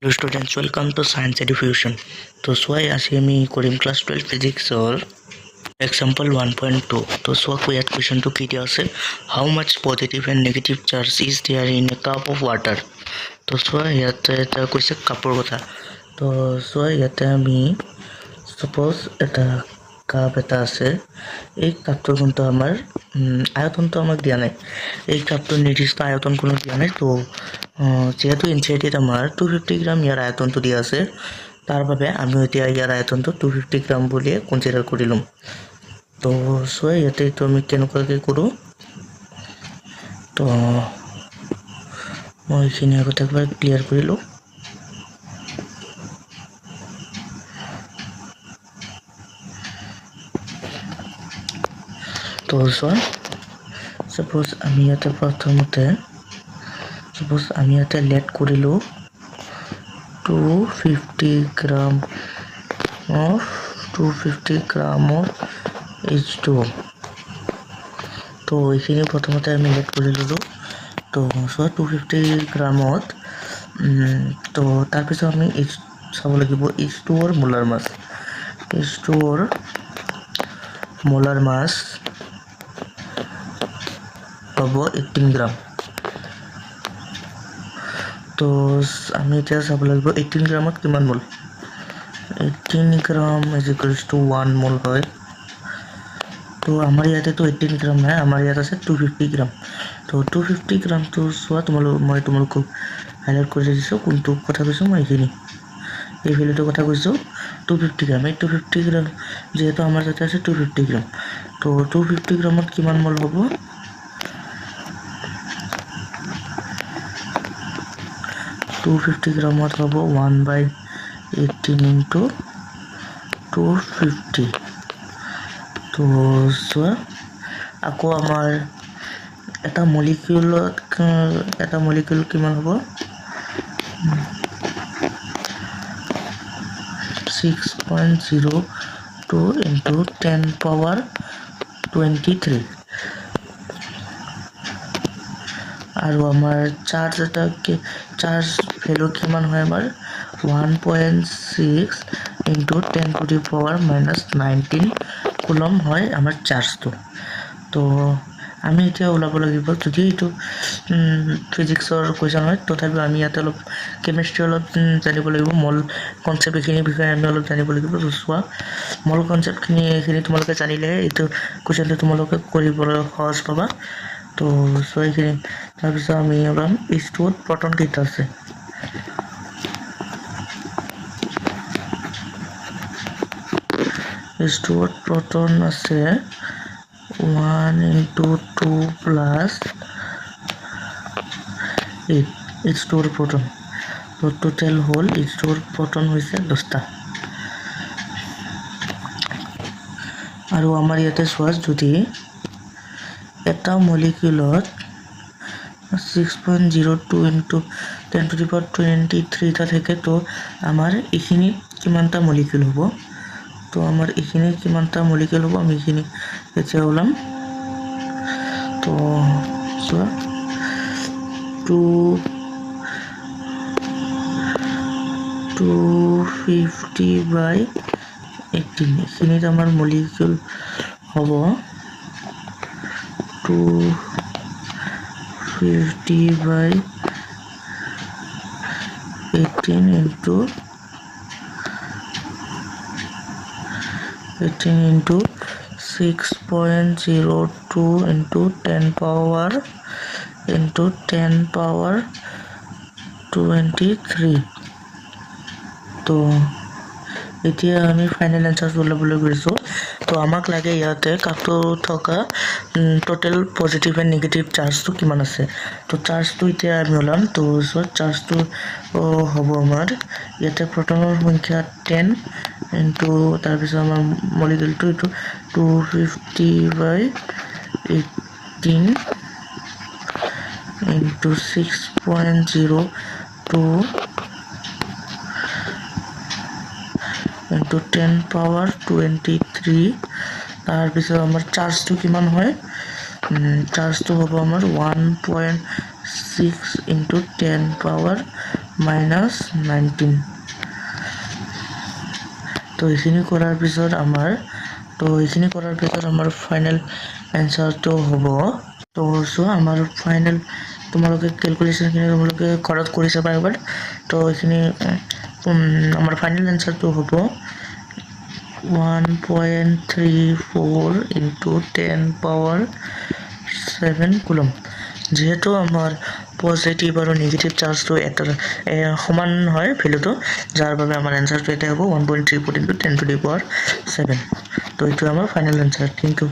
Hello students, welcome to Science Education. তো সোয়াই আজকে আমি করিম ক্লাস 12 ফিজিক্সৰ example 1.2. তো সোয়া ইয়াত কুৱেশ্যনটো কি দিয়া আছে, how much positive and negative charge is there in a cup of water. তো সোয়া ইয়াতে এটা কৈছে কাপৰ কথা. তো সোয়া ইয়াতে আমি suppose এটা কাপ এটা আছে, এই কাপটোৰ কিন্তু আমাৰ আয়তনটো আমাক দিয়া নাই, এই কাপটোৰ নিৰ্দিষ্ট আয়তন কোনো দিয়া নাই. তো যেহেতু ইনচাইডেড আমাৰ 250 গ্ৰাম ইয়াৰ আয়তনটো দিয়া আছে, তাৰ বাবে আমি এতিয়া ইয়াৰ আয়তনটো 250 গ্ৰাম বুলিয়ে কনচিডাৰ কৰি ল'ম. তো চোৱা ইয়াতে এইটো আমি কেনেকুৱাকৈ কৰোঁ. তো মই এইখিনি আগতে একবাৰ ক্লিয়াৰ কৰি লওঁ. তো চোৱা suppose আমি ইয়াতে প্ৰথমতে লেট কৰিলোঁ 250 গ্ৰাম of H2O. তো এইখিনি প্ৰথমতে আমি লেট কৰি ল'লোঁ. তো চোৱা 250 গ্ৰামত তো তাৰপিছত আমি চাব লাগিব H2Oৰ মোলাৰ মাছ. H2Oৰ মোলাৰ মাছ হ'ব 18 গ্ৰাম. তো আমি এতিয়া চাব লাগিব 18 গ্ৰামত কিমান মোল. 18 গ্ৰাম ইজ ইকুৱেলছ টু 1 মোল হয়. তো আমাৰ ইয়াতেতো 18 গ্ৰাম নাই, আমাৰ ইয়াত আছে 250 গ্ৰাম. তো 250 গ্ৰামটো চোৱা মই তোমালোকক হাইলাইট কৰি দিছোঁ কোনটো কথা কৈছোঁ. মই এই ভেলুটোৰ কথা কৈছোঁ 250 গ্ৰাম. এই 250 গ্ৰাম যিহেতু আমাৰ তাতে আছে 250 গ্ৰাম, তো 250 গ্ৰামত কিমান মোল হ'ব. 250 গ্ৰামত হ'ব 1/18 ইনটু 250. তো চোৱা আকৌ আমাৰ এটা মলিকিউল কিমান হ'ব 6.02 ইনটু 10 পাৱাৰ 23. আৰু আমাৰ চাৰ্জ ভেলু কিমান হয় আমাৰ 1.6 into 10 to the power -19 coulomb হয় আমাৰ চাৰ্জটো. তো আমি এতিয়া ওলাব লাগিব, যদি এইটো ফিজিক্সৰ কুৱেশ্যন হয় তথাপিও আমি ইয়াতে অলপ কেমিষ্ট্ৰি অলপ জানিব লাগিব, মল কনচেপ্ট এইখিনিৰ বিষয়ে আমি অলপ জানিব লাগিব. তো চোৱা মল কনচেপ্টখিনি এইখিনি তোমালোকে জানিলেহে এইটো কুৱেশ্যনটো তোমালোকে কৰিবলৈ সহজ পাবা. তো চোৱা এইখিনি তাৰপিছত আমি ওলাম H2Oত প্ৰটন কেইটা আছে. H2Oত প্ৰটন আছে 1 ইনটু 2 প্লাছ 8 H2Oৰ প্ৰটন. তো টোটেল হ'ল H2Oৰ প্ৰটন হৈছে 10টা. আৰু আমাৰ ইয়াতে চোৱা যদি এটা মলিকিউলত 6.02 ইনটু 10 টু দি পাৱাৰ 23টা থাকে, তো আমাৰ এইখিনিত কিমানটা মলিকিউল হ'ব. তো আমাৰ এইখিনিত কিমানটা মলিকিউল হ'ব আমি এইখিনি এতিয়া ওলাম. তো চোৱা 250/18 এইখিনিত আমাৰ মলিকিউল হ'ব 250/18 ইনটু 6.02 ইনটু 10 পাৱাৰ 23. তো এতিয়া আমি ফাইনেল এনচাৰটো ওলাবলৈ গৈছোঁ. তো আমাক লাগে ইয়াতে কাপটো থকা টোটেল পজিটিভ এণ্ড নিগেটিভ চাৰ্জটো কিমান আছে. তো চাৰ্জটো এতিয়া আমি ওলাম. তো চাৰ্জটো হ'ব আমাৰ ইয়াতে প্ৰটনৰ সংখ্যা 10 ইনটু তাৰপিছত আমাৰ মলিকিউলটো এইটো 250/18 ইনটু 6.02 ইনটু 10 পাৱাৰ 23. তাৰপিছত আমাৰ চাৰ্জটো কিমান হয়, চাৰ্জটো হ'ব আমাৰ 1.6 ইনটু 10 পাৱাৰ মাইনাছ 19 তো এইখিনি কৰাৰ পিছত আমাৰ ফাইনেল এনচাৰটো হ'ব তো চোৱা আমাৰ ফাইনেল তোমালোকে কেলকুলেশ্যনখিনি তোমালোকে ঘৰত কৰি চাবা এবাৰ তো এইখিনি আমাৰ ফাইনেল এনচাৰটো হ'ব 1.34 into 10 power 7 কুলম যেহেতু আমাৰ পজিটিভ আৰু নেগেটিভ চাৰ্জটো এটা সমান হয় ভেলুটো যাৰ বাবে আমাৰ এনচাৰটো এটা হ'ব 1.34 into 10 to the power 7 তো এইটো আমাৰ ফাইনেল এনচাৰ। Thank U.